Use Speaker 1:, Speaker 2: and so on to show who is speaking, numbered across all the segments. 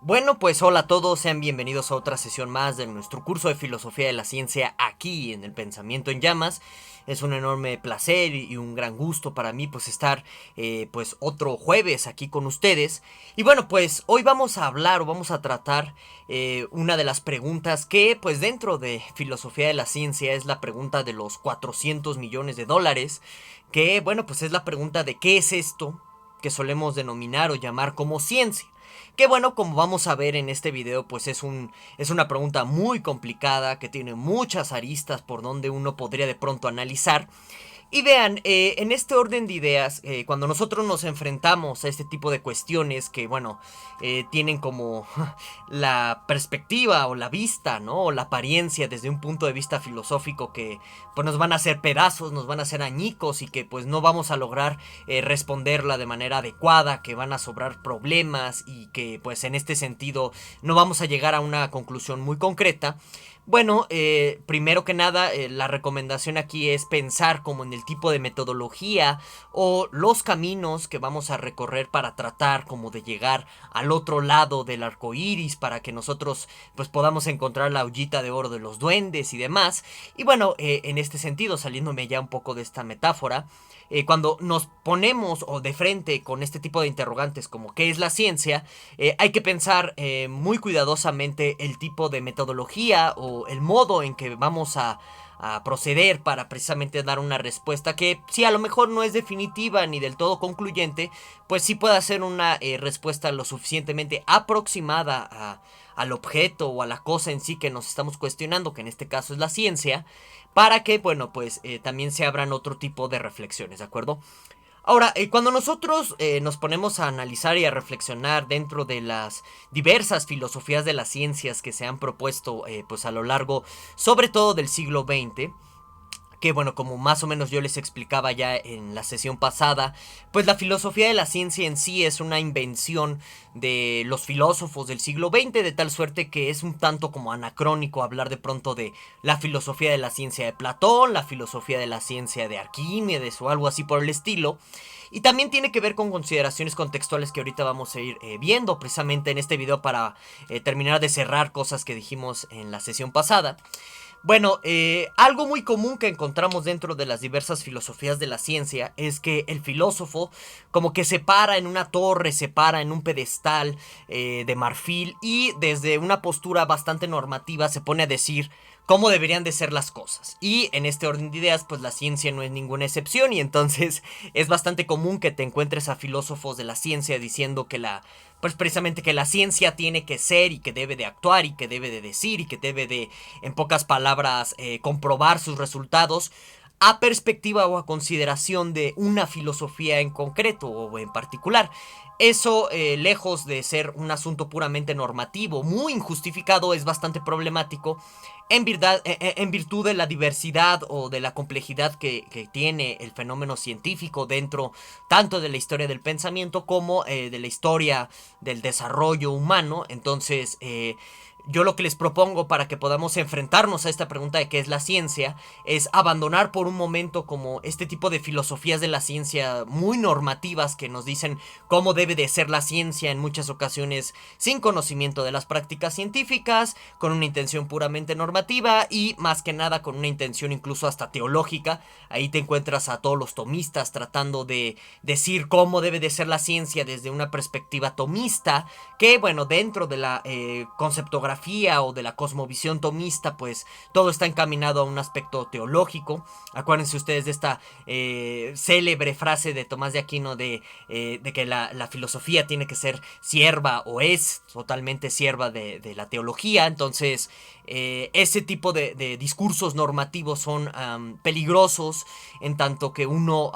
Speaker 1: Bueno, pues hola a todos, sean bienvenidos a otra sesión más de nuestro curso de Filosofía de la Ciencia aquí en el Pensamiento en Llamas. Es un enorme placer y un gran gusto para mí pues estar pues otro jueves aquí con ustedes. Y bueno, pues hoy vamos a hablar o vamos a tratar una de las preguntas que pues dentro de Filosofía de la Ciencia es la pregunta de los 400 millones de dólares. Que bueno, pues es la pregunta de ¿qué es esto que solemos denominar o llamar como ciencia? Que bueno, como vamos a ver en este video, pues es una pregunta muy complicada que tiene muchas aristas por donde uno podría de pronto analizar. Y vean, en este orden de ideas, cuando nosotros nos enfrentamos a este tipo de cuestiones que, bueno, tienen como la perspectiva o la vista, ¿no? O la apariencia desde un punto de vista filosófico que, pues, nos van a hacer pedazos, nos van a hacer añicos y que, pues, no vamos a lograr responderla de manera adecuada, que van a sobrar problemas y que, pues, en este sentido no vamos a llegar a una conclusión muy concreta. Bueno, primero que nada, la recomendación aquí es pensar como en el tipo de metodología o los caminos que vamos a recorrer para tratar como de llegar al otro lado del arco iris para que nosotros pues podamos encontrar la ollita de oro de los duendes y demás. Y bueno, en este sentido, saliéndome ya un poco de esta metáfora, cuando nos ponemos o de frente con este tipo de interrogantes como qué es la ciencia, hay que pensar muy cuidadosamente el tipo de metodología o el modo en que vamos a proceder para precisamente dar una respuesta que si a lo mejor no es definitiva ni del todo concluyente, pues sí puede ser una respuesta lo suficientemente aproximada al objeto o a la cosa en sí que nos estamos cuestionando, que en este caso es la ciencia, para que, bueno, pues también se abran otro tipo de reflexiones, ¿de acuerdo? Ahora, cuando nosotros nos ponemos a analizar y a reflexionar dentro de las diversas filosofías de las ciencias que se han propuesto pues a lo largo, sobre todo del siglo XX, que bueno, como más o menos yo les explicaba ya en la sesión pasada, pues la filosofía de la ciencia en sí es una invención de los filósofos del siglo XX, de tal suerte que es un tanto como anacrónico hablar de pronto de la filosofía de la ciencia de Platón, la filosofía de la ciencia de Arquímedes o algo así por el estilo. Y también tiene que ver con consideraciones contextuales que ahorita vamos a ir viendo precisamente en este video para terminar de cerrar cosas que dijimos en la sesión pasada. Bueno, algo muy común que encontramos dentro de las diversas filosofías de la ciencia es que el filósofo como que se para en una torre, se para en un pedestal de marfil y desde una postura bastante normativa se pone a decir cómo deberían de ser las cosas. Y en este orden de ideas, pues la ciencia no es ninguna excepción y entonces es bastante común que te encuentres a filósofos de la ciencia diciendo que pues precisamente que la ciencia tiene que ser y que debe de actuar y que debe de decir y que debe de, en pocas palabras, comprobar sus resultados a perspectiva o a consideración de una filosofía en concreto o en particular. Eso, lejos de ser un asunto puramente normativo, muy injustificado, es bastante problemático en virtud de la diversidad o de la complejidad que tiene el fenómeno científico dentro tanto de la historia del pensamiento como de la historia del desarrollo humano. Entonces, yo lo que les propongo para que podamos enfrentarnos a esta pregunta de qué es la ciencia es abandonar por un momento como este tipo de filosofías de la ciencia muy normativas que nos dicen cómo debe de ser la ciencia en muchas ocasiones sin conocimiento de las prácticas científicas, con una intención puramente normativa y más que nada con una intención incluso hasta teológica. Ahí te encuentras a todos los tomistas tratando de decir cómo debe de ser la ciencia desde una perspectiva tomista, que bueno, dentro de la conceptografía o de la cosmovisión tomista, pues todo está encaminado a un aspecto teológico. Acuérdense ustedes de esta célebre frase de Tomás de Aquino de que la filosofía tiene que ser sierva o es totalmente sierva de la teología. Entonces, ese tipo de discursos normativos son peligrosos en tanto que uno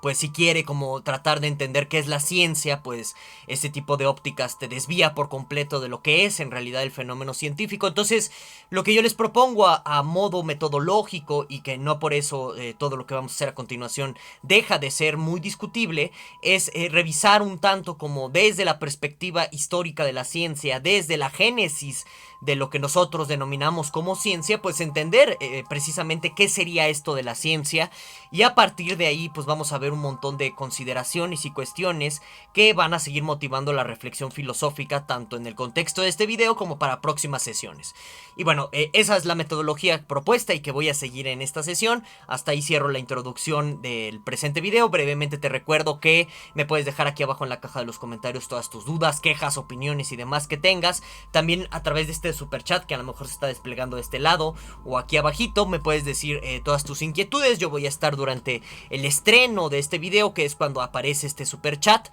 Speaker 1: pues si quiere como tratar de entender qué es la ciencia, pues ese tipo de ópticas te desvía por completo de lo que es en realidad el fenómeno científico. Entonces, lo que yo les propongo a modo metodológico y que no por eso todo lo que vamos a hacer a continuación deja de ser muy discutible, es revisar un tanto como desde la perspectiva histórica de la ciencia, desde la génesis de lo que nosotros denominamos como ciencia, pues entender precisamente qué sería esto de la ciencia y a partir de ahí pues vamos a ver un montón de consideraciones y cuestiones que van a seguir motivando la reflexión filosófica tanto en el contexto de este video como para próximas sesiones. Y bueno, esa es la metodología propuesta y que voy a seguir en esta sesión. Hasta ahí cierro la introducción del presente video. Brevemente te recuerdo que me puedes dejar aquí abajo en la caja de los comentarios todas tus dudas, quejas, opiniones y demás que tengas. También a través de este super chat que a lo mejor se está desplegando de este lado o aquí abajito me puedes decir todas tus inquietudes. Yo voy a estar durante el estreno de este video, que es cuando aparece este super chat.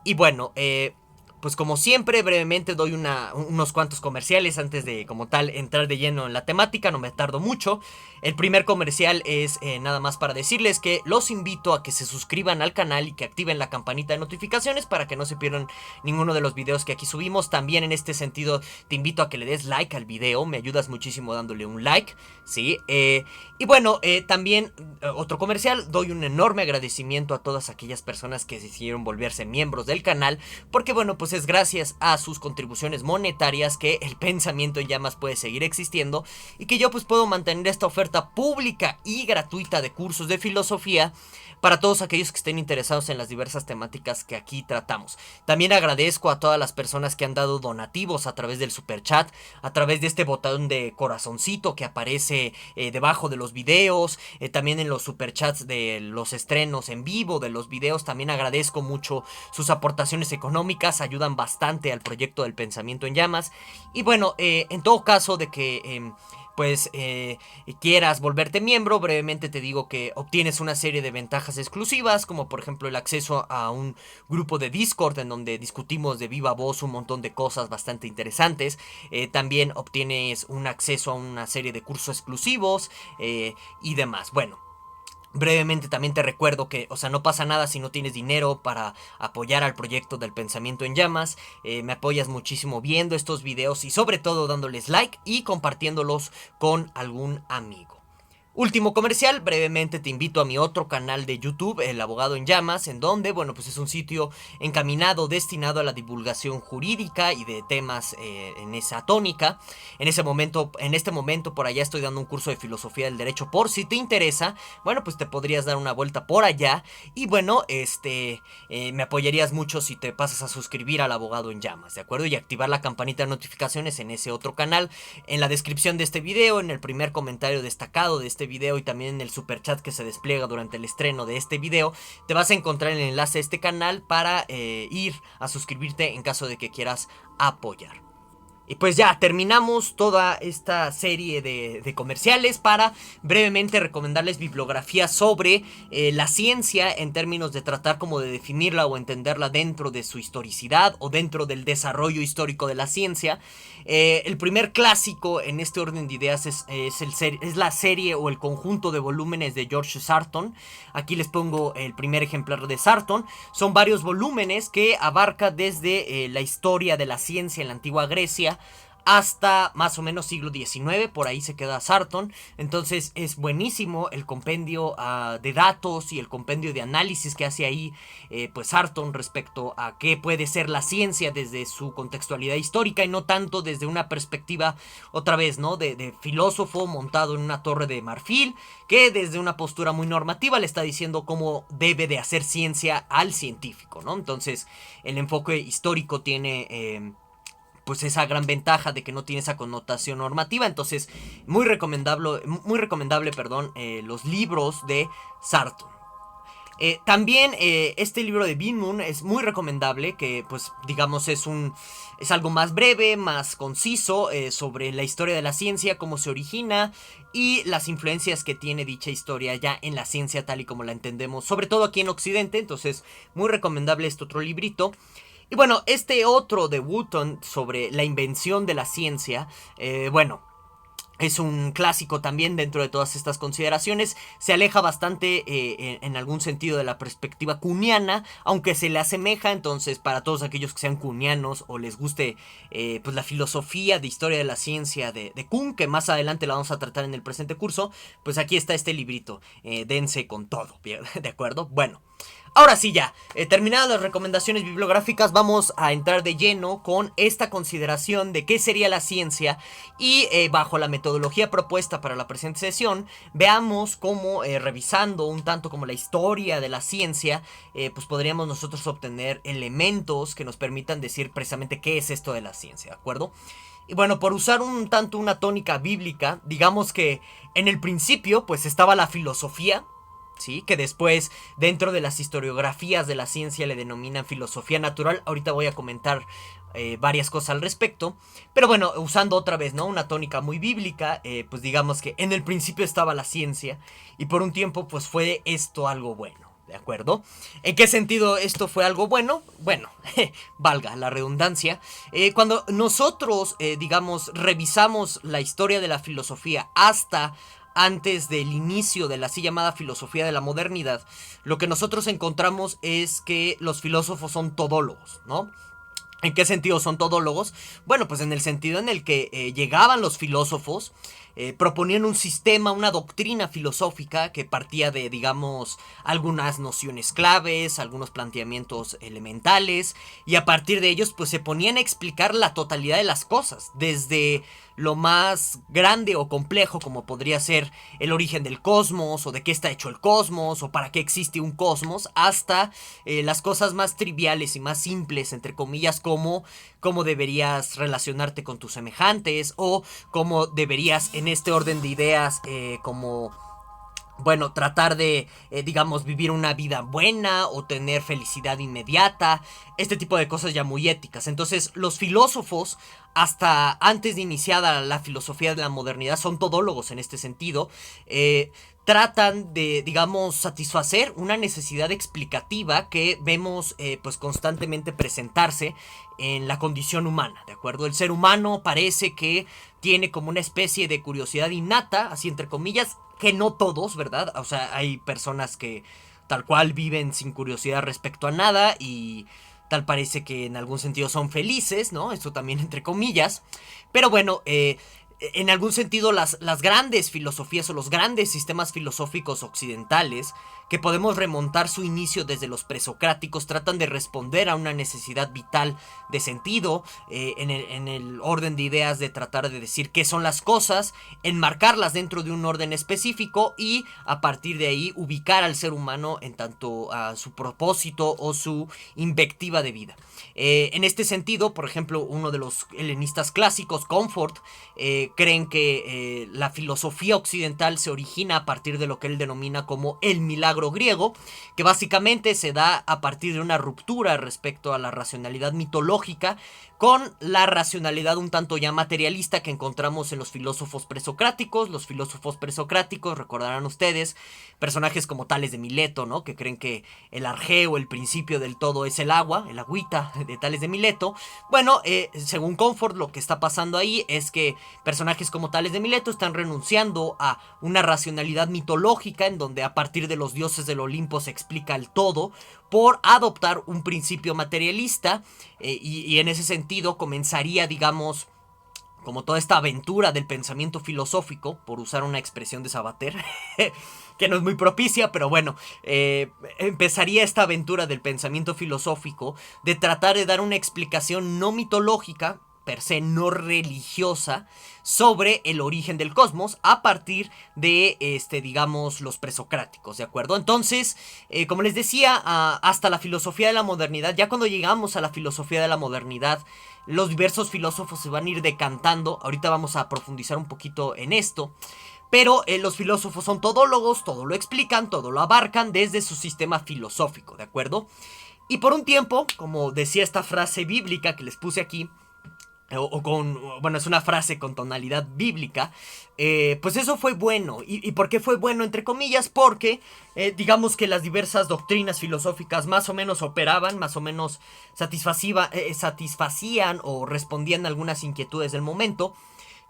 Speaker 1: Y bueno, pues como siempre, brevemente doy unos cuantos comerciales antes de como tal entrar de lleno en la temática, no me tardo mucho. El primer comercial es nada más para decirles que los invito a que se suscriban al canal y que activen la campanita de notificaciones para que no se pierdan ninguno de los videos que aquí subimos. También en este sentido te invito a que le des like al video, me ayudas muchísimo dándole un like, ¿sí? Y bueno, también otro comercial, doy un enorme agradecimiento a todas aquellas personas que decidieron volverse miembros del canal, porque bueno, pues es gracias a sus contribuciones monetarias que el Pensamiento en Llamas puede seguir existiendo y que yo pues puedo mantener esta oferta pública y gratuita de cursos de filosofía para todos aquellos que estén interesados en las diversas temáticas que aquí tratamos. También agradezco a todas las personas que han dado donativos a través del super chat, a través de este botón de corazoncito que aparece debajo de los videos, también en los super chats de los estrenos en vivo de los videos. También agradezco mucho sus aportaciones económicas, ayudan bastante al proyecto del Pensamiento en Llamas. Y bueno, en todo caso de que pues quieras volverte miembro, brevemente te digo que obtienes una serie de ventajas exclusivas, como por ejemplo el acceso a un grupo de Discord en donde discutimos de viva voz un montón de cosas bastante interesantes. También obtienes un acceso a una serie de cursos exclusivos y demás. Bueno, brevemente también te recuerdo que, o sea, no pasa nada si no tienes dinero para apoyar al proyecto del Pensamiento en Llamas. Me apoyas muchísimo viendo estos videos y sobre todo dándoles like y compartiéndolos con algún amigo. Último comercial, brevemente te invito a mi otro canal de YouTube, El Abogado en Llamas, en donde, bueno, pues es un sitio encaminado, destinado a la divulgación jurídica y de temas en esa tónica. En este momento por allá estoy dando un curso de filosofía del derecho por si te interesa. Bueno, pues te podrías dar una vuelta por allá y bueno, me apoyarías mucho si te pasas a suscribir al Abogado en Llamas, ¿de acuerdo? Y activar la campanita de notificaciones en ese otro canal. En la descripción de este video, en el primer comentario destacado de este video y también en el super chat que se despliega durante el estreno de este video, te vas a encontrar el enlace a este canal para ir a suscribirte en caso de que quieras apoyar. Y pues ya terminamos toda esta serie de comerciales para brevemente recomendarles bibliografía sobre la ciencia en términos de tratar como de definirla o entenderla dentro de su historicidad o dentro del desarrollo histórico de la ciencia. El primer clásico en este orden de ideas es la serie o el conjunto de volúmenes de George Sarton. Aquí les pongo el primer ejemplar de Sarton. Son varios volúmenes que abarca desde la historia de la ciencia en la antigua Grecia hasta más o menos siglo XIX, por ahí se queda Sarton. Entonces es buenísimo el compendio de datos y el compendio de análisis que hace ahí pues Sarton respecto a qué puede ser la ciencia desde su contextualidad histórica y no tanto desde una perspectiva, otra vez, ¿no? de filósofo montado en una torre de marfil que desde una postura muy normativa le está diciendo cómo debe de hacer ciencia al científico, ¿no? Entonces el enfoque histórico tiene pues esa gran ventaja de que no tiene esa connotación normativa. Entonces muy recomendable, los libros de Sarton. También este libro de Bin Moon es muy recomendable, que pues digamos es algo más breve, más conciso sobre la historia de la ciencia, cómo se origina y las influencias que tiene dicha historia ya en la ciencia tal y como la entendemos, sobre todo aquí en Occidente. Entonces muy recomendable este otro librito. Y bueno, este otro de Wotton sobre la invención de la ciencia, bueno, es un clásico también dentro de todas estas consideraciones. Se aleja bastante en algún sentido de la perspectiva kuhniana, aunque se le asemeja. Entonces para todos aquellos que sean kuhnianos o les guste pues la filosofía de historia de la ciencia de Kuhn, que más adelante la vamos a tratar en el presente curso, pues aquí está este librito, dense con todo, ¿de acuerdo? Bueno, Ahora sí ya, terminadas las recomendaciones bibliográficas, vamos a entrar de lleno con esta consideración de qué sería la ciencia y bajo la metodología propuesta para la presente sesión, veamos cómo revisando un tanto como la historia de la ciencia, pues podríamos nosotros obtener elementos que nos permitan decir precisamente qué es esto de la ciencia, ¿de acuerdo? Y bueno, por usar un tanto una tónica bíblica, digamos que en el principio pues estaba la filosofía, ¿sí? Que después dentro de las historiografías de la ciencia le denominan filosofía natural. Ahorita voy a comentar varias cosas al respecto. Pero bueno, usando otra vez, ¿no? Una tónica muy bíblica, pues digamos que en el principio estaba la ciencia y por un tiempo pues fue esto algo bueno. ¿De acuerdo? ¿En qué sentido esto fue algo bueno? Bueno, valga la redundancia. Cuando nosotros, digamos, revisamos la historia de la filosofía hasta antes del inicio de la así llamada filosofía de la modernidad, lo que nosotros encontramos es que los filósofos son todólogos, ¿no? ¿En qué sentido son todólogos? Bueno, pues en el sentido en el que llegaban los filósofos, proponían un sistema, una doctrina filosófica que partía de, digamos, algunas nociones claves, algunos planteamientos elementales, y a partir de ellos, pues se ponían a explicar la totalidad de las cosas, desde lo más grande o complejo como podría ser el origen del cosmos, o de qué está hecho el cosmos, o para qué existe un cosmos, hasta las cosas más triviales y más simples, entre comillas, como cómo deberías relacionarte con tus semejantes, o cómo deberías en este orden de ideas como bueno, tratar de, digamos, vivir una vida buena o tener felicidad inmediata, este tipo de cosas ya muy éticas. Entonces, los filósofos, hasta antes de iniciada la filosofía de la modernidad, son todólogos en este sentido. Tratan de, digamos, satisfacer una necesidad explicativa que vemos pues constantemente presentarse en la condición humana, ¿de acuerdo? El ser humano parece que tiene como una especie de curiosidad innata, así entre comillas, que no todos, ¿verdad? O sea, hay personas que tal cual viven sin curiosidad respecto a nada y tal parece que en algún sentido son felices, ¿no? Esto también entre comillas. Pero bueno, en algún sentido las grandes filosofías o los grandes sistemas filosóficos occidentales, que podemos remontar su inicio desde los presocráticos, tratan de responder a una necesidad vital de sentido, en el orden de ideas de tratar de decir qué son las cosas, enmarcarlas dentro de un orden específico y a partir de ahí ubicar al ser humano en tanto a su propósito o su invectiva de vida. En este sentido, por ejemplo, uno de los helenistas clásicos, Comfort, creen que la filosofía occidental se origina a partir de lo que él denomina como el milagro griego, que básicamente se da a partir de una ruptura respecto a la racionalidad mitológica con la racionalidad un tanto ya materialista que encontramos en los filósofos presocráticos. Los filósofos presocráticos, recordarán ustedes, personajes como Tales de Mileto, ¿no? Que creen que el arjeo, el principio del todo es el agua, el agüita de Tales de Mileto. Bueno, según Comfort, lo que está pasando ahí es que personajes como Tales de Mileto están renunciando a una racionalidad mitológica en donde a partir de los dioses del Olimpo se explica el todo, por adoptar un principio materialista, y en ese sentido comenzaría, digamos, como toda esta aventura del pensamiento filosófico, por usar una expresión de Sabater, que no es muy propicia, pero bueno, empezaría esta aventura del pensamiento filosófico de tratar de dar una explicación no mitológica, per se no religiosa, sobre el origen del cosmos a partir de, digamos, los presocráticos, ¿de acuerdo? Entonces, como les decía, hasta la filosofía de la modernidad, ya cuando llegamos a la filosofía de la modernidad, los diversos filósofos se van a ir decantando. Ahorita vamos a profundizar un poquito en esto. Pero los filósofos son todólogos, todo lo explican, todo lo abarcan desde su sistema filosófico, ¿de acuerdo? Y por un tiempo, como decía esta frase bíblica que les puse aquí, bueno, es una frase con tonalidad bíblica, pues eso fue bueno. ¿Y por qué fue bueno? Entre comillas, porque digamos que las diversas doctrinas filosóficas más o menos operaban, más o menos satisfacían o respondían a algunas inquietudes del momento.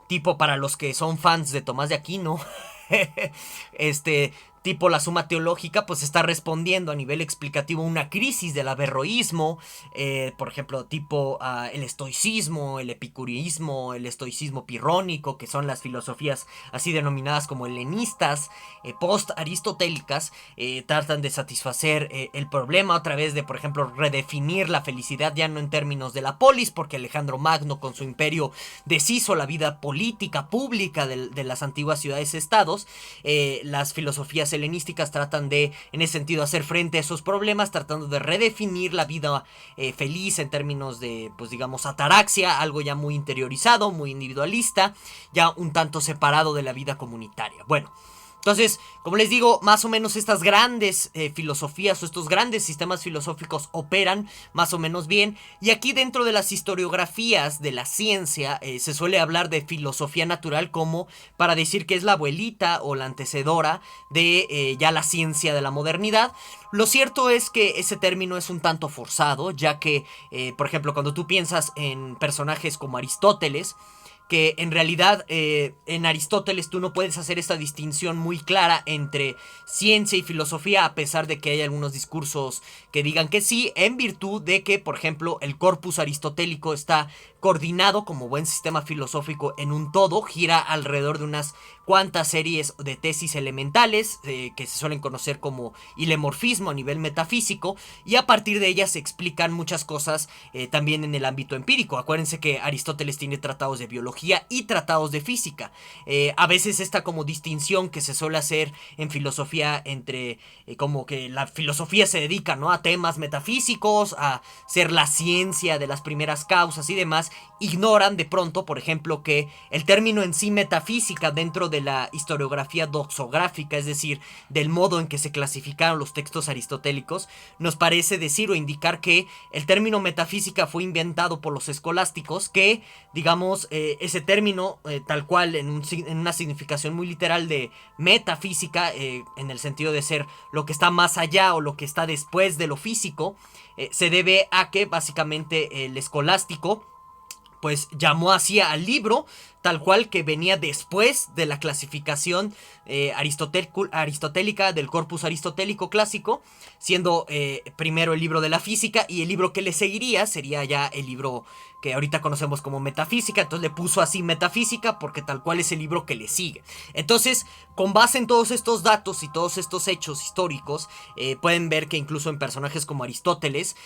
Speaker 1: Tipo, para los que son fans de Tomás de Aquino, tipo la Suma Teológica, pues está respondiendo a nivel explicativo una crisis del averroísmo, por ejemplo, tipo el estoicismo, el epicureísmo, el estoicismo pirrónico, que son las filosofías así denominadas como helenistas, post-aristotélicas, tratan de satisfacer el problema a través de, por ejemplo, redefinir la felicidad ya no en términos de la polis, porque Alejandro Magno con su imperio deshizo la vida política pública de las antiguas ciudades-estados. Las filosofías helenísticas tratan de, en ese sentido, hacer frente a esos problemas, tratando de redefinir la vida feliz en términos de, pues digamos, ataraxia, algo ya muy interiorizado, muy individualista, ya un tanto separado de la vida comunitaria. Bueno, entonces, como les digo, más o menos estas grandes filosofías o estos grandes sistemas filosóficos operan más o menos bien. Y aquí dentro de las historiografías de la ciencia se suele hablar de filosofía natural como para decir que es la abuelita o la antecedora de ya la ciencia de la modernidad. Lo cierto es que ese término es un tanto forzado, ya que, por ejemplo, cuando tú piensas en personajes como Aristóteles, que en realidad en Aristóteles tú no puedes hacer esta distinción muy clara entre ciencia y filosofía, a pesar de que hay algunos discursos que digan que sí, en virtud de que, por ejemplo, el corpus aristotélico está coordinado como buen sistema filosófico en un todo, gira alrededor de unas cuantas series de tesis elementales que se suelen conocer como hilemorfismo a nivel metafísico, y a partir de ellas se explican muchas cosas también en el ámbito empírico. Acuérdense que Aristóteles tiene tratados de biología y tratados de física. A veces esta como distinción que se suele hacer en filosofía entre como que la filosofía se dedica, ¿no?, a temas metafísicos, a ser la ciencia de las primeras causas y demás, ignoran de pronto, por ejemplo, que el término en sí metafísica dentro de la historiografía doxográfica, es decir, del modo en que se clasificaron los textos aristotélicos, nos parece decir o indicar que el término metafísica fue inventado por los escolásticos, que, digamos, ese término, tal cual, en una significación muy literal de metafísica, en el sentido de ser lo que está más allá o lo que está después de lo físico, se debe a que básicamente el escolástico pues llamó así al libro, tal cual, que venía después de la clasificación aristotélica del corpus aristotélico clásico, siendo primero el libro de la física, y el libro que le seguiría sería ya el libro que ahorita conocemos como metafísica. Entonces le puso así metafísica porque tal cual es el libro que le sigue. Entonces, con base en todos estos datos y todos estos hechos históricos, pueden ver que incluso en personajes como Aristóteles,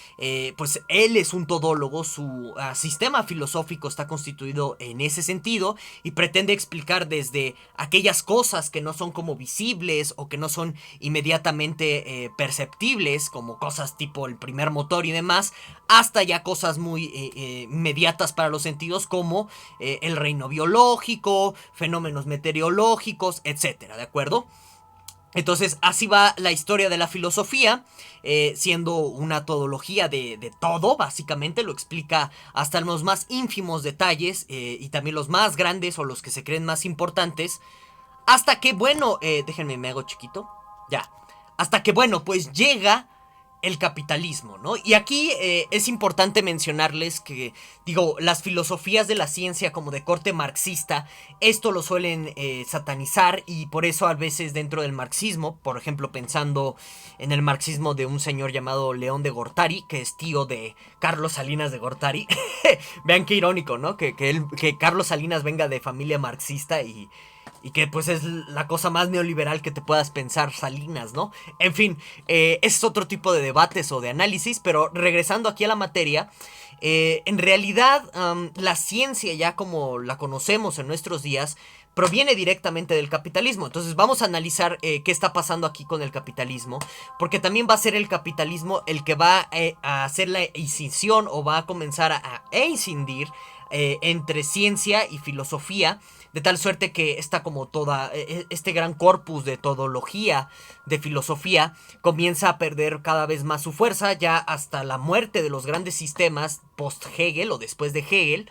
Speaker 1: pues él es un todólogo, su sistema filosófico está constituido en ese sentido y pretende explicar desde aquellas cosas que no son como visibles o que no son inmediatamente perceptibles, como cosas tipo el primer motor y demás, hasta ya cosas muy inmediatas para los sentidos, como el reino biológico, fenómenos meteorológicos, etcétera, ¿de acuerdo? Entonces así va la historia de la filosofía, siendo una todología de todo, básicamente lo explica hasta los más ínfimos detalles y también los más grandes o los que se creen más importantes, hasta que, bueno, déjenme, me hago chiquito, ya, hasta que, bueno, pues llega el capitalismo, ¿no? Y aquí es importante mencionarles que, digo, las filosofías de la ciencia como de corte marxista, esto lo suelen satanizar, y por eso a veces dentro del marxismo, por ejemplo, pensando en el marxismo de un señor llamado León de Gortari, que es tío de Carlos Salinas de Gortari, vean qué irónico, ¿no? Que Carlos Salinas venga de familia marxista y que pues es la cosa más neoliberal que te puedas pensar, Salinas, ¿no? En fin, ese es otro tipo de debates o de análisis, pero regresando aquí a la materia, en realidad la ciencia ya como la conocemos en nuestros días proviene directamente del capitalismo. Entonces vamos a analizar qué está pasando aquí con el capitalismo, porque también va a ser el capitalismo el que va a hacer la incisión o va a comenzar a incidir entre ciencia y filosofía, de tal suerte que está como toda este gran corpus de todología, de filosofía, comienza a perder cada vez más su fuerza, ya hasta la muerte de los grandes sistemas post-Hegel o después de Hegel.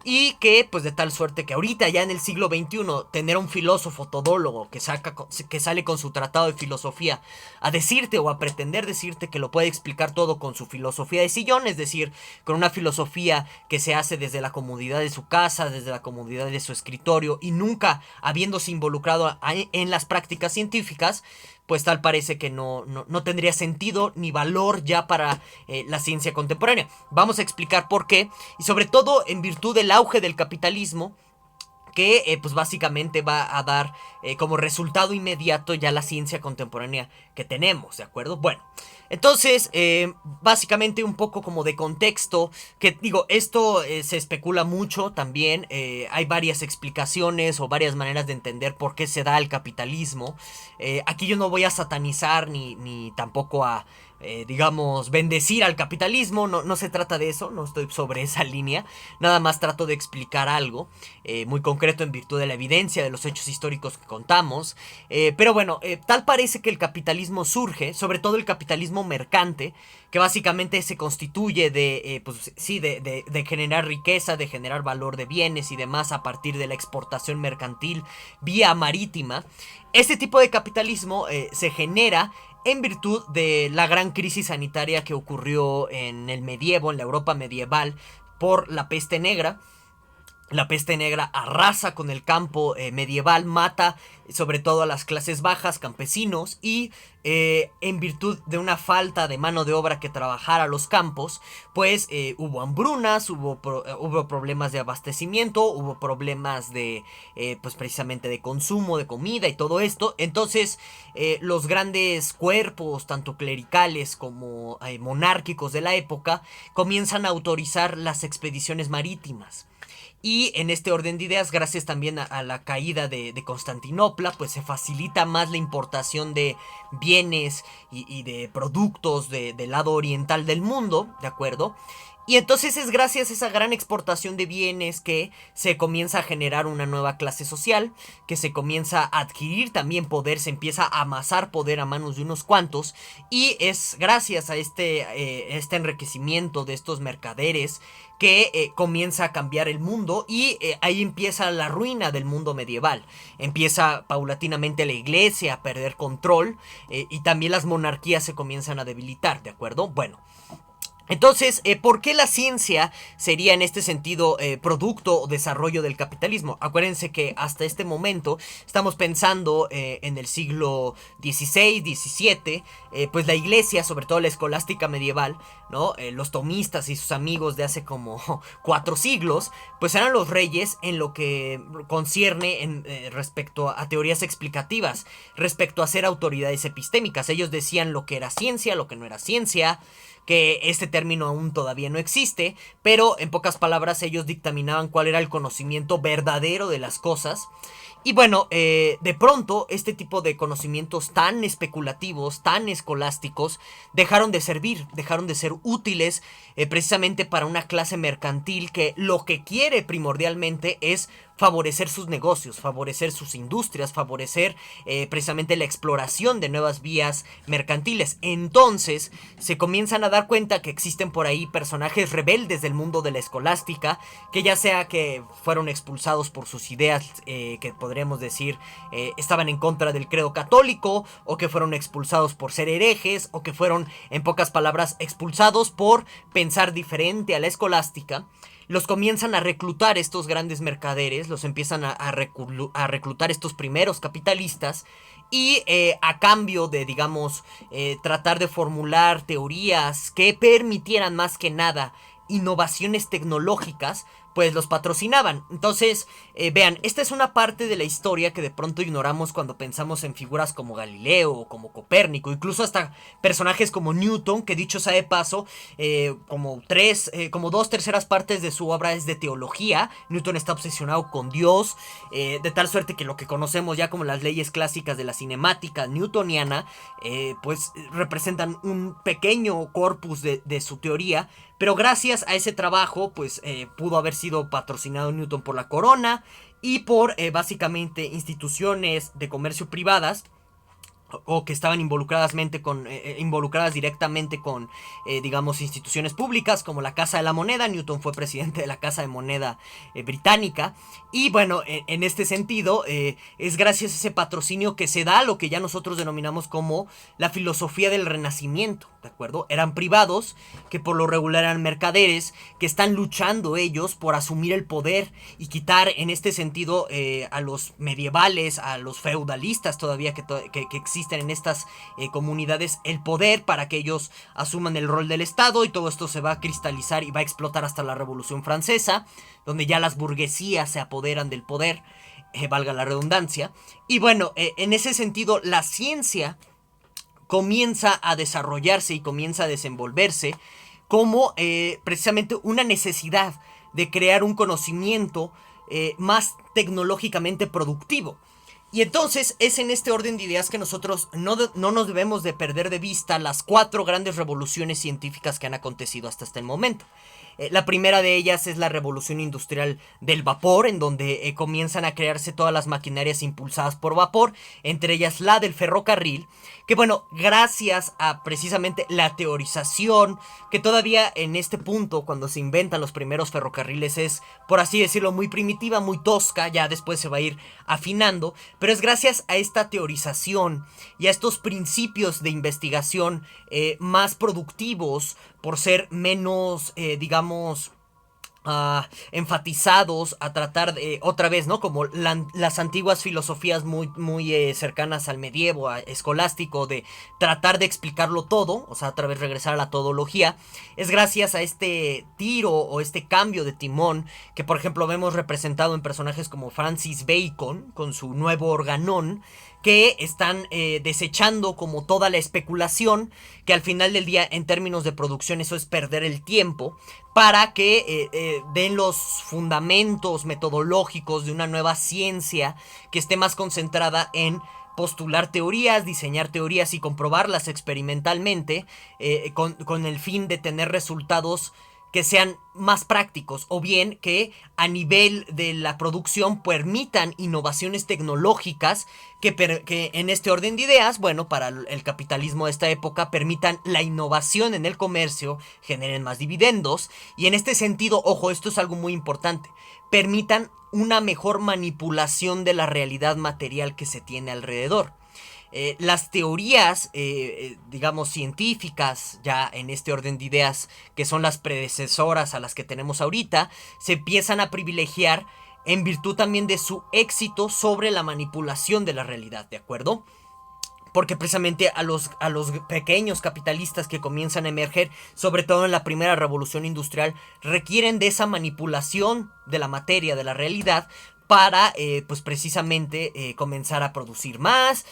Speaker 1: Y que, pues de tal suerte que ahorita ya en el siglo XXI, tener un filósofo todólogo que sale con su tratado de filosofía a decirte o a pretender decirte que lo puede explicar todo con su filosofía de sillón, es decir, con una filosofía que se hace desde la comodidad de su casa, desde la comodidad de su escritorio y nunca habiéndose involucrado en las prácticas científicas, pues tal parece que no tendría sentido ni valor ya para la ciencia contemporánea. Vamos a explicar por qué, y sobre todo en virtud del auge del capitalismo, que pues básicamente va a dar como resultado inmediato ya la ciencia contemporánea que tenemos, ¿de acuerdo? Bueno, entonces, básicamente un poco como de contexto, que digo, esto se especula mucho también, hay varias explicaciones o varias maneras de entender por qué se da el capitalismo. Aquí yo no voy a satanizar ni tampoco a digamos, bendecir al capitalismo, no se trata de eso, no estoy sobre esa línea, nada más trato de explicar algo muy concreto en virtud de la evidencia, de los hechos históricos que contamos, pero bueno, tal parece que el capitalismo surge, sobre todo el capitalismo mercante, que básicamente se constituye de, pues sí, de generar riqueza, de generar valor de bienes y demás a partir de la exportación mercantil vía marítima. Este tipo de capitalismo se genera en virtud de la gran crisis sanitaria que ocurrió en el medievo, en la Europa medieval, por la peste negra. La peste negra arrasa con el campo medieval, mata sobre todo a las clases bajas, campesinos, y en virtud de una falta de mano de obra que trabajara los campos, pues hubo hambrunas, hubo problemas de abastecimiento, hubo problemas de, pues precisamente de consumo, de comida y todo esto. Entonces los grandes cuerpos, tanto clericales como monárquicos de la época, comienzan a autorizar las expediciones marítimas. Y en este orden de ideas, gracias también a la caída de Constantinopla, pues se facilita más la importación de bienes y de productos del lado oriental del mundo, ¿de acuerdo? Y entonces es gracias a esa gran exportación de bienes que se comienza a generar una nueva clase social, que se comienza a adquirir también poder, se empieza a amasar poder a manos de unos cuantos, y es gracias a este enriquecimiento de estos mercaderes que comienza a cambiar el mundo, y ahí empieza la ruina del mundo medieval. Empieza paulatinamente la iglesia a perder control, y también las monarquías se comienzan a debilitar, ¿de acuerdo? Bueno, entonces, ¿por qué la ciencia sería en este sentido producto o desarrollo del capitalismo? Acuérdense que hasta este momento estamos pensando en el siglo XVI, XVII, pues la iglesia, sobre todo la escolástica medieval, ¿no? Los tomistas y sus amigos de hace como 4 siglos, pues eran los reyes en lo que concierne respecto a teorías explicativas, respecto a ser autoridades epistémicas. Ellos decían lo que era ciencia, lo que no era ciencia, que este término aún todavía no existe, pero en pocas palabras ellos dictaminaban cuál era el conocimiento verdadero de las cosas. Y bueno, de pronto este tipo de conocimientos tan especulativos, tan escolásticos, dejaron de servir, dejaron de ser útiles precisamente para una clase mercantil que lo que quiere primordialmente es favorecer sus negocios, favorecer sus industrias, favorecer precisamente la exploración de nuevas vías mercantiles. Entonces se comienzan a dar cuenta que existen por ahí personajes rebeldes del mundo de la escolástica, que ya sea que fueron expulsados por sus ideas, que podríamos decir estaban en contra del credo católico, o que fueron expulsados por ser herejes, o que fueron, en pocas palabras, expulsados por pensar diferente a la escolástica. Los comienzan a reclutar estos grandes mercaderes, los empiezan a reclutar estos primeros capitalistas, y a cambio de, digamos, tratar de formular teorías que permitieran más que nada innovaciones tecnológicas, pues los patrocinaban. Entonces, vean, esta es una parte de la historia que de pronto ignoramos cuando pensamos en figuras como Galileo o como Copérnico, incluso hasta personajes como Newton, que dicho sea de paso, como 2/3 partes de su obra es de teología. Newton está obsesionado con Dios, de tal suerte que lo que conocemos ya como las leyes clásicas de la cinemática newtoniana, pues representan un pequeño corpus de su teoría. Pero gracias a ese trabajo, pues pudo haber sido patrocinado Newton por la corona y por básicamente instituciones de comercio privadas, o que estaban involucradas directamente con, digamos, instituciones públicas como la Casa de la Moneda. Newton fue presidente de la Casa de Moneda británica. Y bueno, en este sentido, es gracias a ese patrocinio que se da lo que ya nosotros denominamos como la filosofía del Renacimiento, ¿de acuerdo? Eran privados, que por lo regular eran mercaderes, que están luchando ellos por asumir el poder y quitar, en este sentido, a los medievales, a los feudalistas todavía que existen existen en estas comunidades el poder para que ellos asuman el rol del Estado, y todo esto se va a cristalizar y va a explotar hasta la Revolución Francesa, donde ya las burguesías se apoderan del poder, valga la redundancia. Y bueno, en ese sentido la ciencia comienza a desarrollarse y comienza a desenvolverse como precisamente una necesidad de crear un conocimiento más tecnológicamente productivo. Y entonces es en este orden de ideas que nosotros no nos debemos de perder de vista las 4 grandes revoluciones científicas que han acontecido hasta este momento. La primera de ellas es la revolución industrial del vapor, en donde comienzan a crearse todas las maquinarias impulsadas por vapor, entre ellas la del ferrocarril, que bueno, gracias a precisamente la teorización, que todavía en este punto, cuando se inventan los primeros ferrocarriles, es, por así decirlo, muy primitiva, muy tosca, ya después se va a ir afinando, pero es gracias a esta teorización y a estos principios de investigación más productivos, por ser menos, digamos, enfatizados a tratar de, otra vez, ¿no? Como las antiguas filosofías muy cercanas al medievo, escolástico, de tratar de explicarlo todo, o sea, otra vez regresar a la todología. Es gracias a este tiro o este cambio de timón que, por ejemplo, vemos representado en personajes como Francis Bacon con su nuevo organón, que están desechando como toda la especulación, que al final del día en términos de producción eso es perder el tiempo, para que den los fundamentos metodológicos de una nueva ciencia que esté más concentrada en postular teorías, diseñar teorías y comprobarlas experimentalmente, con el fin de tener resultados que sean más prácticos, o bien que a nivel de la producción permitan innovaciones tecnológicas que en este orden de ideas, bueno, para el capitalismo de esta época, permitan la innovación en el comercio, generen más dividendos, y en este sentido, ojo, esto es algo muy importante, permitan una mejor manipulación de la realidad material que se tiene alrededor. Las teorías, digamos, científicas, ya en este orden de ideas, que son las predecesoras a las que tenemos ahorita, se empiezan a privilegiar en virtud también de su éxito sobre la manipulación de la realidad, ¿de acuerdo? Porque precisamente a los pequeños capitalistas que comienzan a emerger, sobre todo en la primera revolución industrial, requieren de esa manipulación de la materia, de la realidad, para pues precisamente comenzar a producir más,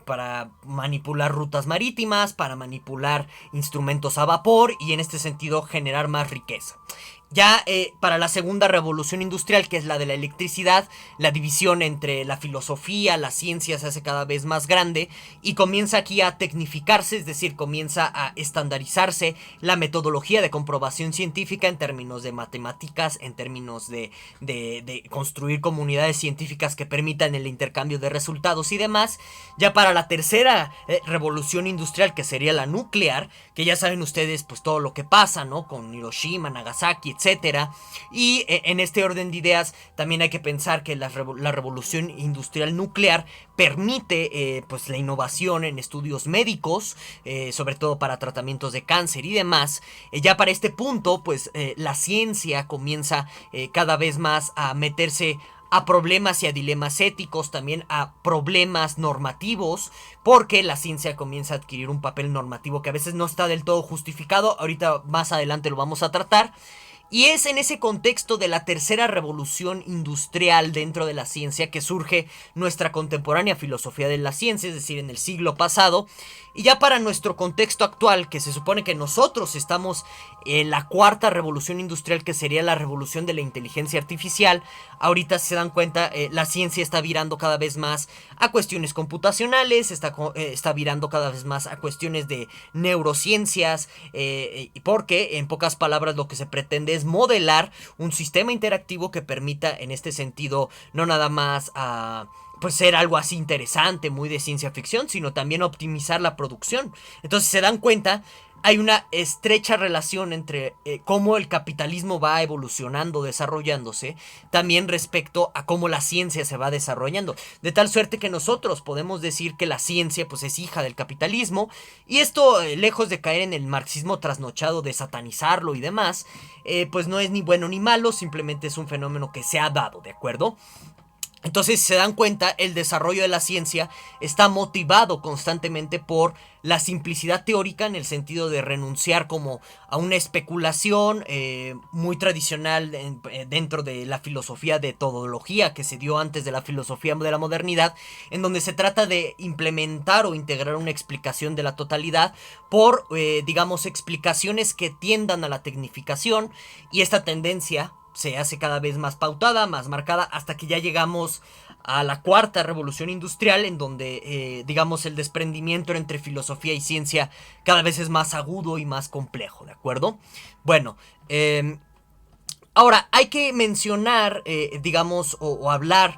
Speaker 1: para manipular rutas marítimas, para manipular instrumentos a vapor y en este sentido generar más riqueza. Ya para la segunda revolución industrial, que es la de la electricidad, la división entre la filosofía, la ciencia se hace cada vez más grande y comienza aquí a tecnificarse, es decir, comienza a estandarizarse la metodología de comprobación científica en términos de matemáticas, en términos de construir comunidades científicas que permitan el intercambio de resultados y demás. Ya para la tercera revolución industrial, que sería la nuclear, que ya saben ustedes pues todo lo que pasa, ¿no? Con Hiroshima, Nagasaki, etcétera. Y en este orden de ideas también hay que pensar que la revolución industrial nuclear permite pues la innovación en estudios médicos, sobre todo para tratamientos de cáncer y demás. Ya para este punto pues la ciencia comienza cada vez más a meterse a problemas y a dilemas éticos, también a problemas normativos, porque la ciencia comienza a adquirir un papel normativo que a veces no está del todo justificado. Ahorita más adelante lo vamos a tratar. Y es en ese contexto de la tercera revolución industrial dentro de la ciencia que surge nuestra contemporánea filosofía de la ciencia, es decir, en el siglo pasado. Y ya para nuestro contexto actual, que se supone que nosotros estamos en la cuarta revolución industrial, que sería la revolución de la inteligencia artificial, ahorita si se dan cuenta, la ciencia está virando cada vez más a cuestiones computacionales, está virando cada vez más a cuestiones de neurociencias, porque en pocas palabras lo que se pretende es modelar un sistema interactivo que permita en este sentido no nada más pues ser algo así interesante, muy de ciencia ficción, sino también optimizar la producción. Entonces se dan cuenta, hay una estrecha relación entre cómo el capitalismo va evolucionando, desarrollándose, también respecto a cómo la ciencia se va desarrollando. De tal suerte que nosotros podemos decir que la ciencia pues es hija del capitalismo, y esto, lejos de caer en el marxismo trasnochado de satanizarlo y demás, pues no es ni bueno ni malo, simplemente es un fenómeno que se ha dado, ¿de acuerdo? Entonces, si se dan cuenta, el desarrollo de la ciencia está motivado constantemente por la simplicidad teórica, en el sentido de renunciar como a una especulación muy tradicional dentro de la filosofía de todología que se dio antes de la filosofía de la modernidad, en donde se trata de implementar o integrar una explicación de la totalidad por, digamos, explicaciones que tiendan a la tecnificación, y esta tendencia se hace cada vez más pautada, más marcada, hasta que ya llegamos a la cuarta revolución industrial, en donde, digamos, el desprendimiento entre filosofía y ciencia cada vez es más agudo y más complejo, ¿de acuerdo? Bueno, ahora hay que mencionar, digamos, o hablar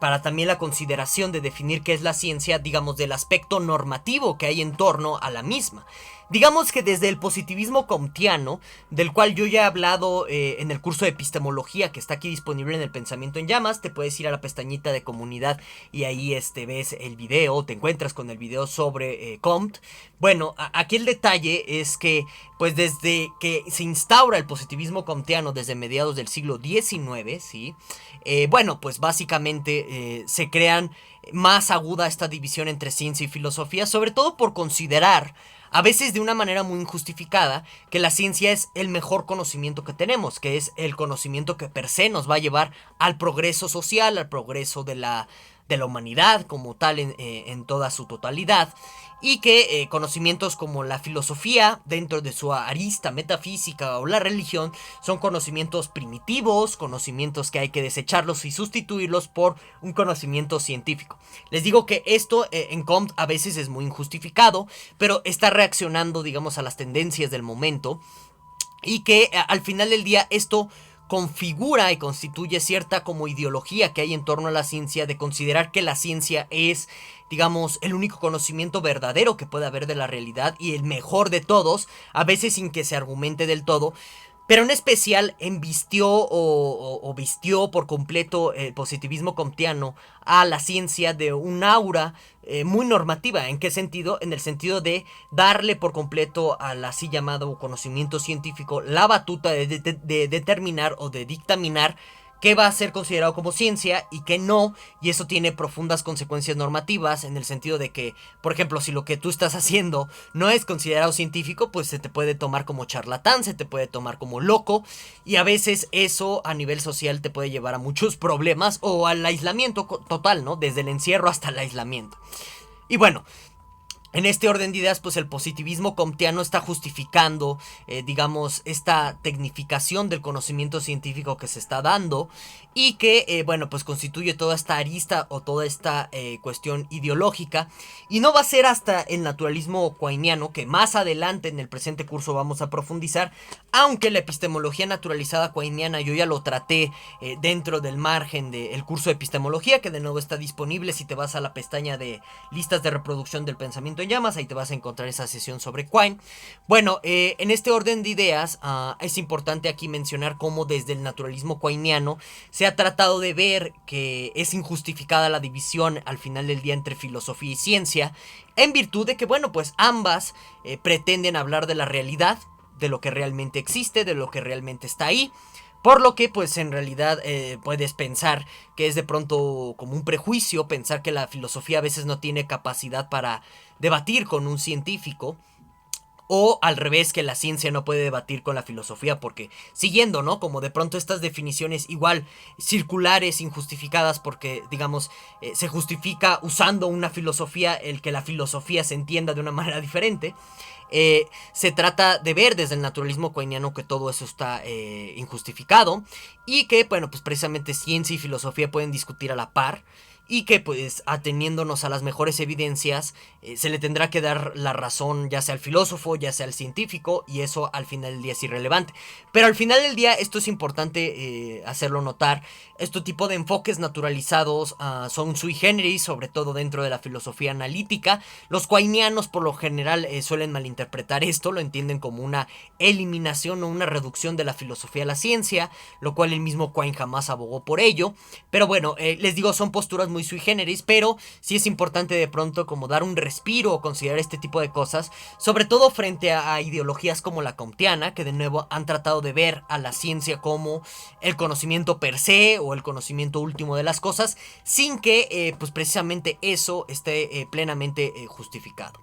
Speaker 1: para también la consideración de definir qué es la ciencia, digamos, del aspecto normativo que hay en torno a la misma. Digamos que desde el positivismo comtiano, del cual yo ya he hablado en el curso de epistemología que está aquí disponible en el Pensamiento en Llamas, te puedes ir a la pestañita de comunidad y ahí ves el video, te encuentras con el video sobre Comte. Bueno, aquí el detalle es que, pues desde que se instaura el positivismo comtiano desde mediados del siglo XIX, ¿sí? Bueno, pues básicamente se crean más aguda esta división entre ciencia y filosofía, sobre todo por considerar, a veces de una manera muy injustificada, que la ciencia es el mejor conocimiento que tenemos, que es el conocimiento que per se nos va a llevar al progreso social, al progreso de la humanidad como tal en toda su totalidad, y que conocimientos como la filosofía dentro de su arista metafísica o la religión son conocimientos primitivos, conocimientos que hay que desecharlos y sustituirlos por un conocimiento científico. Les digo que esto en Comte a veces es muy injustificado, pero está reaccionando, digamos, a las tendencias del momento, y que al final del día esto configura y constituye cierta como ideología que hay en torno a la ciencia, de considerar que la ciencia es, digamos, el único conocimiento verdadero que puede haber de la realidad y el mejor de todos, a veces sin que se argumente del todo. Pero en especial embistió o vistió por completo el positivismo comtiano a la ciencia de un aura muy normativa. ¿En qué sentido? En el sentido de darle por completo al así llamado conocimiento científico la batuta de determinar o de dictaminar qué va a ser considerado como ciencia y qué no, y eso tiene profundas consecuencias normativas, en el sentido de que, por ejemplo, si lo que tú estás haciendo no es considerado científico, pues se te puede tomar como charlatán, se te puede tomar como loco, y a veces eso a nivel social te puede llevar a muchos problemas o al aislamiento total, ¿no? Desde el encierro hasta el aislamiento. Y bueno, en este orden de ideas, pues el positivismo comtiano está justificando, digamos, esta tecnificación del conocimiento científico que se está dando, y que, bueno, pues constituye toda esta arista o toda esta cuestión ideológica. Y no va a ser hasta el naturalismo quainiano, que más adelante en el presente curso vamos a profundizar, aunque la epistemología naturalizada quainiana yo ya lo traté dentro del margen del curso de epistemología, que de nuevo está disponible si te vas a la pestaña de listas de reproducción del Pensamiento en Llamas, ahí te vas a encontrar esa sesión sobre Quine. Bueno, en este orden de ideas es importante aquí mencionar cómo desde el naturalismo quainiano se ha tratado de ver que es injustificada la división al final del día entre filosofía y ciencia, en virtud de que, bueno, pues ambas pretenden hablar de la realidad, de lo que realmente existe, de lo que realmente está ahí. Por lo que, pues en realidad puedes pensar que es de pronto como un prejuicio pensar que la filosofía a veces no tiene capacidad para debatir con un científico. O al revés, que la ciencia no puede debatir con la filosofía, porque siguiendo, ¿no? Como de pronto estas definiciones igual circulares, injustificadas, porque digamos se justifica usando una filosofía el que la filosofía se entienda de una manera diferente. Se trata de ver desde el naturalismo quainiano que todo eso está injustificado, y que, bueno, pues precisamente ciencia y filosofía pueden discutir a la par, y que, pues, ateniéndonos a las mejores evidencias, se le tendrá que dar la razón ya sea al filósofo, ya sea al científico, y eso al final del día es irrelevante. Pero al final del día esto es importante hacerlo notar. Este tipo de enfoques naturalizados son sui generis, sobre todo dentro de la filosofía analítica. Los quainianos por lo general suelen malinterpretar esto, lo entienden como una eliminación o una reducción de la filosofía a la ciencia, lo cual el mismo Quine jamás abogó por ello. Pero bueno, les digo, son posturas muy muy sui generis, pero sí es importante de pronto como dar un respiro o considerar este tipo de cosas, sobre todo frente a ideologías como la comtiana, que de nuevo han tratado de ver a la ciencia como el conocimiento per se o el conocimiento último de las cosas, sin que pues precisamente eso esté plenamente justificado.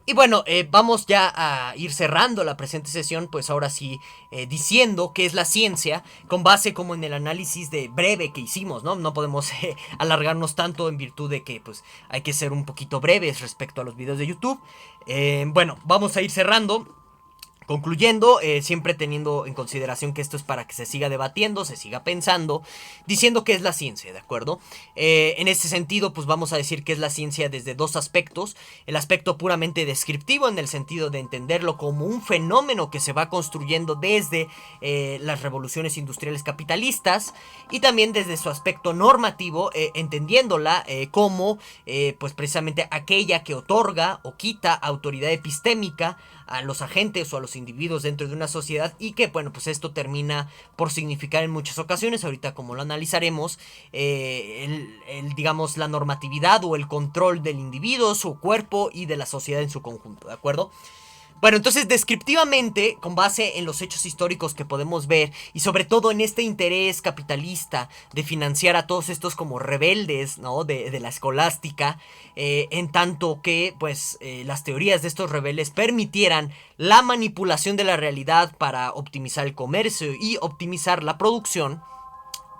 Speaker 1: Y bueno, vamos ya a ir cerrando la presente sesión, pues ahora sí, diciendo qué es la ciencia, con base como en el análisis de breve que hicimos, ¿no? No podemos alargarnos tanto en virtud de que pues hay que ser un poquito breves respecto a los videos de YouTube. Bueno, vamos a ir cerrando. Concluyendo, siempre teniendo en consideración que esto es para que se siga debatiendo, se siga pensando, diciendo qué es la ciencia, ¿de acuerdo? En ese sentido, pues vamos a decir que es la ciencia desde dos aspectos. El aspecto puramente descriptivo, en el sentido de entenderlo como un fenómeno que se va construyendo desde las revoluciones industriales capitalistas, y también desde su aspecto normativo, entendiéndola como pues precisamente aquella que otorga o quita autoridad epistémica a los agentes o a los individuos dentro de una sociedad, y que bueno, pues esto termina por significar en muchas ocasiones, ahorita como lo analizaremos, digamos la normatividad o el control del individuo, su cuerpo y de la sociedad en su conjunto, ¿de acuerdo? Bueno, entonces descriptivamente, con base en los hechos históricos que podemos ver, y sobre todo en este interés capitalista de financiar a todos estos como rebeldes, ¿no? De la escolástica, en tanto que pues las teorías de estos rebeldes permitieran la manipulación de la realidad para optimizar el comercio y optimizar la producción.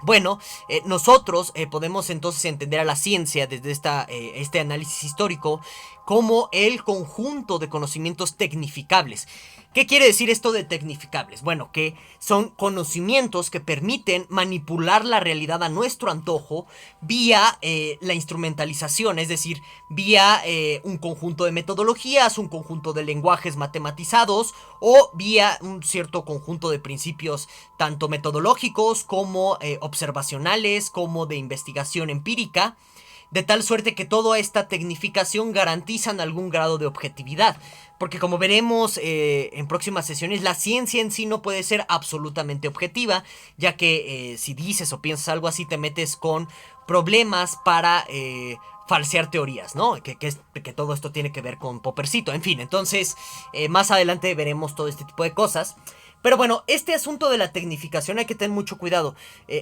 Speaker 1: Bueno, nosotros podemos entonces entender a la ciencia desde este análisis histórico como el conjunto de conocimientos tecnificables. ¿Qué quiere decir esto de tecnificables? Bueno, que son conocimientos que permiten manipular la realidad a nuestro antojo vía la instrumentalización, es decir, vía un conjunto de metodologías, un conjunto de lenguajes matematizados o vía un cierto conjunto de principios tanto metodológicos como observacionales, como de investigación empírica, de tal suerte que toda esta tecnificación garantizan algún grado de objetividad. Porque como veremos en próximas sesiones, la ciencia en sí no puede ser absolutamente objetiva, ya que si dices o piensas algo así te metes con problemas para falsear teorías, ¿no? Que todo esto tiene que ver con Poppercito, en fin, entonces más adelante veremos todo este tipo de cosas. Pero bueno, este asunto de la tecnificación hay que tener mucho cuidado.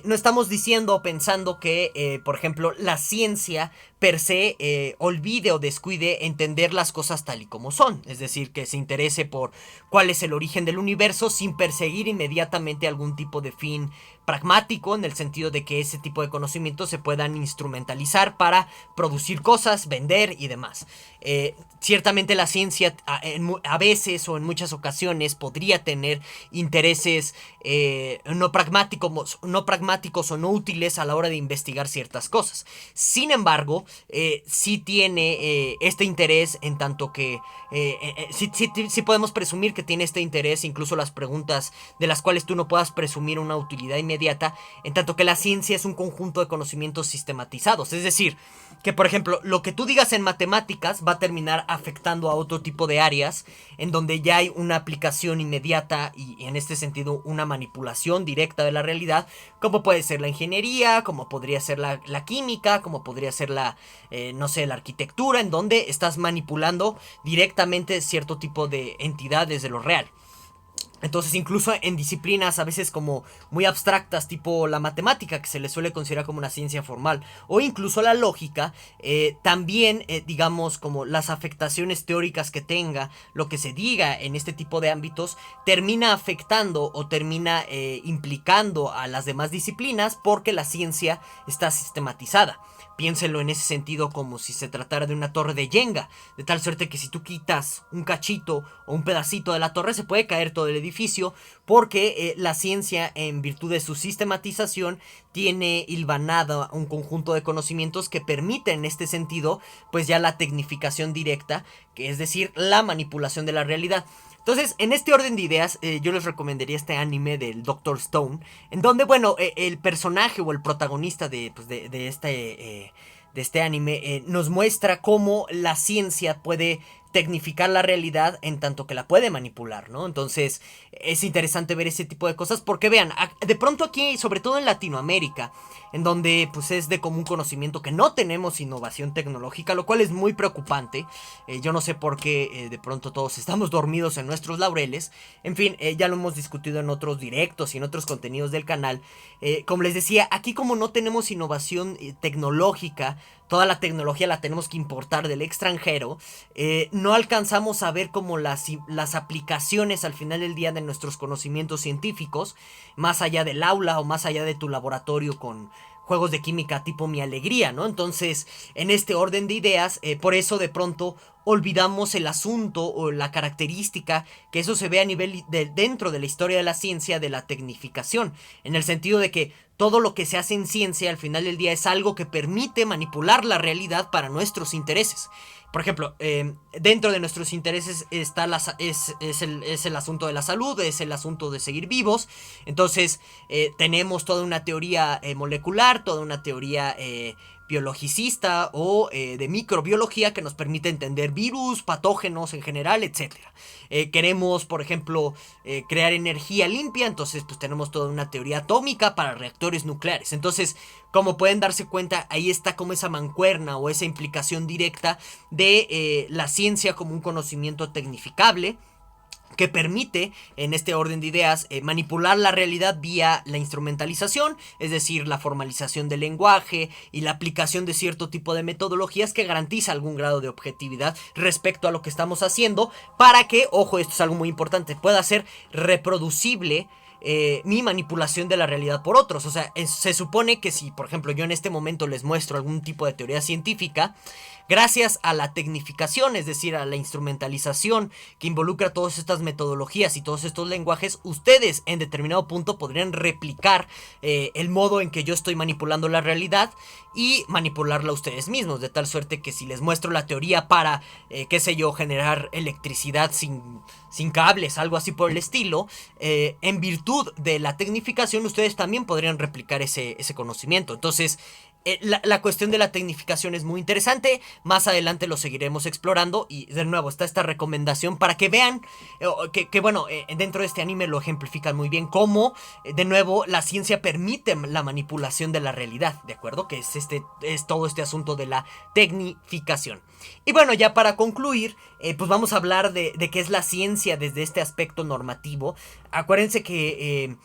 Speaker 1: No estamos diciendo o pensando que, por ejemplo, la ciencia per se olvide o descuide entender las cosas tal y como son. Es decir, que se interese por cuál es el origen del universo sin perseguir inmediatamente algún tipo de fin pragmático, en el sentido de que ese tipo de conocimientos se puedan instrumentalizar para producir cosas, vender y demás. Ciertamente la ciencia a veces o en muchas ocasiones podría tener intereses no pragmáticos o no útiles a la hora de investigar ciertas cosas. Sin embargo, sí tiene este interés, en tanto que sí podemos presumir que tiene este interés, incluso las preguntas de las cuales tú no puedas presumir una utilidad inmediata, en tanto que la ciencia es un conjunto de conocimientos sistematizados. Es decir, que por ejemplo, lo que tú digas en matemáticas va a terminar afectando a otro tipo de áreas en donde ya hay una aplicación inmediata y en este sentido una manipulación directa de la realidad, como puede ser la ingeniería, como podría ser la química, como podría ser no sé, la arquitectura, en donde estás manipulando directamente cierto tipo de entidades de lo real. Entonces incluso en disciplinas a veces como muy abstractas, tipo la matemática, que se le suele considerar como una ciencia formal, o incluso la lógica, también digamos como las afectaciones teóricas que tenga lo que se diga en este tipo de ámbitos, termina afectando o termina implicando a las demás disciplinas, porque la ciencia está sistematizada. Piénselo en ese sentido como si se tratara de una torre de Jenga, de tal suerte que si tú quitas un cachito o un pedacito de la torre se puede caer todo el edificio, porque la ciencia, en virtud de su sistematización, tiene hilvanado un conjunto de conocimientos que permiten en este sentido pues ya la tecnificación directa, que es decir, la manipulación de la realidad. Entonces, en este orden de ideas, yo les recomendaría este anime del Doctor Stone, en donde, bueno, el personaje o el protagonista de este anime nos muestra cómo la ciencia puede tecnificar la realidad en tanto que la puede manipular, ¿no? Entonces es interesante ver ese tipo de cosas porque vean, de pronto aquí, sobre todo en Latinoamérica, en donde pues es de común conocimiento que no tenemos innovación tecnológica, lo cual es muy preocupante. Yo no sé por qué de pronto todos estamos dormidos en nuestros laureles. En fin, ya lo hemos discutido en otros directos y en otros contenidos del canal. Como les decía, aquí como no tenemos innovación tecnológica, toda la tecnología la tenemos que importar del extranjero, no alcanzamos a ver como las aplicaciones al final del día de nuestros conocimientos científicos, más allá del aula o más allá de tu laboratorio con juegos de química tipo Mi Alegría, ¿no? Entonces, en este orden de ideas, por eso de pronto olvidamos el asunto o la característica que eso se ve a nivel dentro de la historia de la ciencia de la tecnificación, en el sentido de que todo lo que se hace en ciencia al final del día es algo que permite manipular la realidad para nuestros intereses. Por ejemplo, dentro de nuestros intereses está es el asunto de la salud, es el asunto de seguir vivos. Entonces tenemos toda una teoría molecular, toda una teoría biologicista o de microbiología que nos permite entender virus, patógenos en general, etcétera. Queremos, por ejemplo, crear energía limpia, entonces pues tenemos toda una teoría atómica para reactores nucleares. Entonces, como pueden darse cuenta, ahí está como esa mancuerna o esa implicación directa de la ciencia como un conocimiento tecnificable que permite, en este orden de ideas, manipular la realidad vía la instrumentalización, es decir, la formalización del lenguaje y la aplicación de cierto tipo de metodologías que garantiza algún grado de objetividad respecto a lo que estamos haciendo, para que, ojo, esto es algo muy importante, pueda ser reproducible mi manipulación de la realidad por otros. O sea, se supone que si, por ejemplo, yo en este momento les muestro algún tipo de teoría científica, gracias a la tecnificación, es decir, a la instrumentalización que involucra todas estas metodologías y todos estos lenguajes, ustedes en determinado punto podrían replicar el modo en que yo estoy manipulando la realidad y manipularla ustedes mismos, de tal suerte que si les muestro la teoría para, qué sé yo, generar electricidad sin cables, algo así por el estilo, en virtud de la tecnificación ustedes también podrían replicar ese conocimiento. Entonces, la cuestión de la tecnificación es muy interesante. Más adelante lo seguiremos explorando. Y de nuevo está esta recomendación para que vean que bueno, dentro de este anime lo ejemplifican muy bien. Cómo, de nuevo, la ciencia permite la manipulación de la realidad. ¿De acuerdo? Que es todo este asunto de la tecnificación. Y bueno, ya para concluir, pues vamos a hablar de qué es la ciencia desde este aspecto normativo. Acuérdense que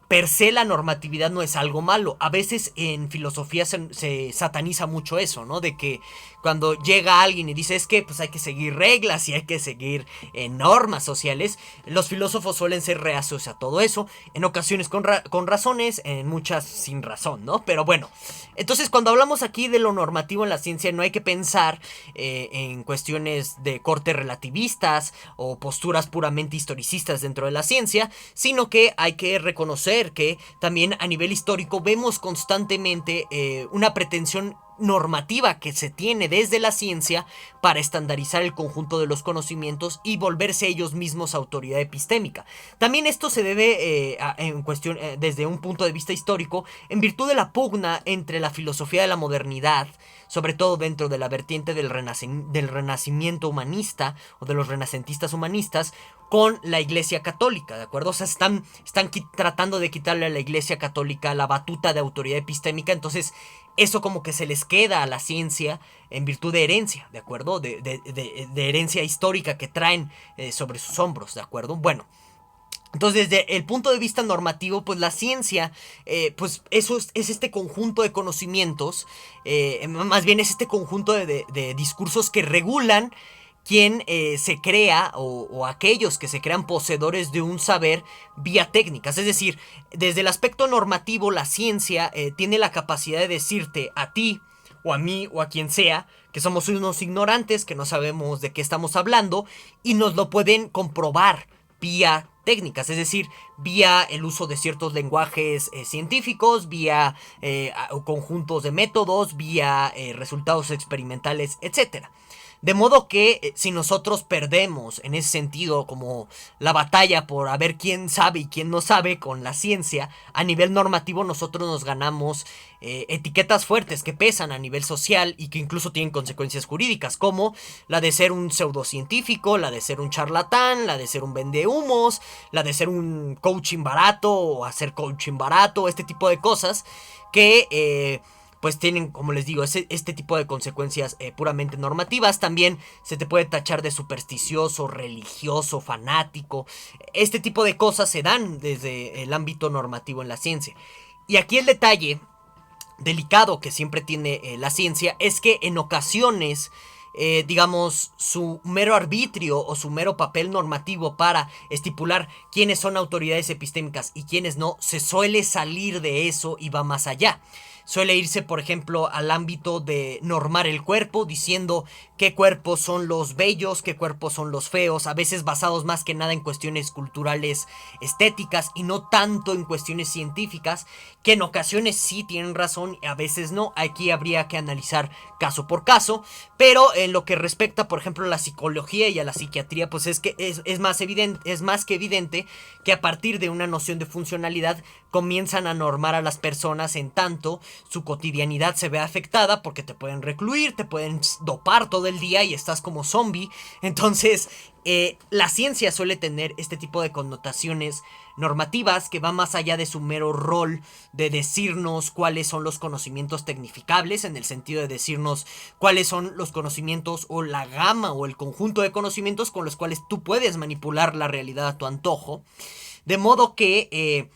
Speaker 1: per se la normatividad no es algo malo. A veces en filosofía se sataniza mucho eso, ¿no? De que cuando llega alguien y dice es que pues hay que seguir reglas y hay que seguir normas sociales, los filósofos suelen ser reacios a todo eso, en ocasiones con razones, en muchas sin razón, ¿no? Pero bueno, entonces cuando hablamos aquí de lo normativo en la ciencia no hay que pensar en cuestiones de corte relativistas o posturas puramente historicistas dentro de la ciencia, sino que hay que reconocer que también a nivel histórico vemos constantemente una pretensión normativa que se tiene desde la ciencia para estandarizar el conjunto de los conocimientos y volverse ellos mismos autoridad epistémica. También esto se debe en cuestión desde un punto de vista histórico en virtud de la pugna entre la filosofía de la modernidad, sobre todo dentro de la vertiente del renacimiento humanista o de los renacentistas humanistas, con la Iglesia Católica, ¿de acuerdo? O sea, están tratando de quitarle a la Iglesia Católica la batuta de autoridad epistémica, entonces eso como que se les queda a la ciencia en virtud de herencia, ¿de acuerdo? De herencia histórica que traen sobre sus hombros, ¿de acuerdo? Bueno, entonces desde el punto de vista normativo, pues la ciencia, pues eso es este conjunto de conocimientos, más bien es este conjunto de discursos que regulan quien se crea o aquellos que se crean poseedores de un saber vía técnicas. Es decir, desde el aspecto normativo la ciencia tiene la capacidad de decirte a ti o a mí o a quien sea que somos unos ignorantes, que no sabemos de qué estamos hablando y nos lo pueden comprobar vía técnicas, es decir, vía el uso de ciertos lenguajes científicos, vía conjuntos de métodos, vía resultados experimentales, etcétera. De modo que si nosotros perdemos en ese sentido como la batalla por a ver quién sabe y quién no sabe con la ciencia, a nivel normativo nosotros nos ganamos etiquetas fuertes que pesan a nivel social y que incluso tienen consecuencias jurídicas, como la de ser un pseudocientífico, la de ser un charlatán, la de ser un vendehumos, la de ser un coaching barato o hacer coaching barato, este tipo de cosas que pues tienen, como les digo, este tipo de consecuencias puramente normativas. También se te puede tachar de supersticioso, religioso, fanático. Este tipo de cosas se dan desde el ámbito normativo en la ciencia. Y aquí el detalle delicado que siempre tiene la ciencia es que en ocasiones digamos, su mero arbitrio o su mero papel normativo para estipular quiénes son autoridades epistémicas y quiénes no, se suele salir de eso y va más allá. Suele irse, por ejemplo, al ámbito de normar el cuerpo, diciendo qué cuerpos son los bellos, qué cuerpos son los feos, a veces basados más que nada en cuestiones culturales, estéticas y no tanto en cuestiones científicas, que en ocasiones sí tienen razón y a veces no. Aquí habría que analizar caso por caso, pero en lo que respecta, por ejemplo, a la psicología y a la psiquiatría, pues es que es más que evidente que a partir de una noción de funcionalidad comienzan a normar a las personas en tanto su cotidianidad se ve afectada, porque te pueden recluir, te pueden dopar todo el día y estás como zombie. Entonces la ciencia suele tener este tipo de connotaciones normativas que va más allá de su mero rol de decirnos cuáles son los conocimientos tecnificables, en el sentido de decirnos cuáles son los conocimientos o la gama o el conjunto de conocimientos con los cuales tú puedes manipular la realidad a tu antojo. De modo que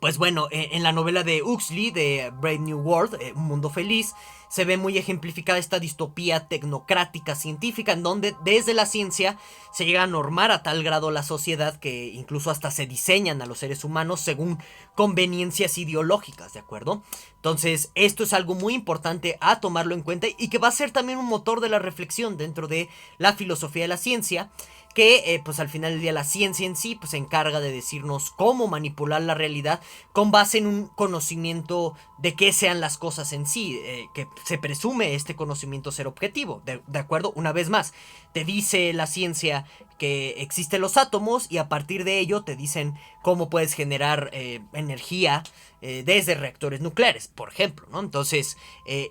Speaker 1: pues bueno, en la novela de Huxley, de Brave New World, Un Mundo Feliz, se ve muy ejemplificada esta distopía tecnocrática científica en donde desde la ciencia se llega a normar a tal grado la sociedad que incluso hasta se diseñan a los seres humanos según conveniencias ideológicas, ¿de acuerdo? Entonces esto es algo muy importante a tomarlo en cuenta y que va a ser también un motor de la reflexión dentro de la filosofía de la ciencia, que pues al final del día la ciencia en sí pues se encarga de decirnos cómo manipular la realidad con base en un conocimiento de qué sean las cosas en sí, que se presume este conocimiento ser objetivo, de acuerdo, una vez más, te dice la ciencia que existen los átomos y a partir de ello te dicen cómo puedes generar energía desde reactores nucleares, por ejemplo, ¿no? Entonces,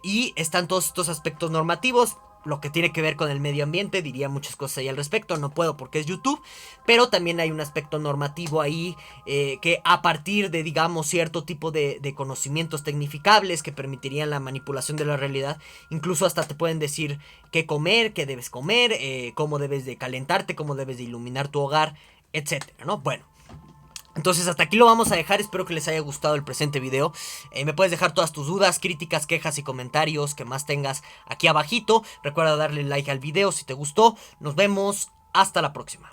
Speaker 1: y están todos estos aspectos normativos, lo que tiene que ver con el medio ambiente, diría muchas cosas ahí al respecto, no puedo porque es YouTube, pero también hay un aspecto normativo ahí que a partir de, digamos, cierto tipo de conocimientos tecnificables que permitirían la manipulación de la realidad, incluso hasta te pueden decir qué comer, qué debes comer, cómo debes de calentarte, cómo debes de iluminar tu hogar, etcétera, ¿no? Bueno. Entonces hasta aquí lo vamos a dejar, espero que les haya gustado el presente video. Me puedes dejar todas tus dudas, críticas, quejas y comentarios que más tengas aquí abajito. Recuerda darle like al video si te gustó. Nos vemos, hasta la próxima.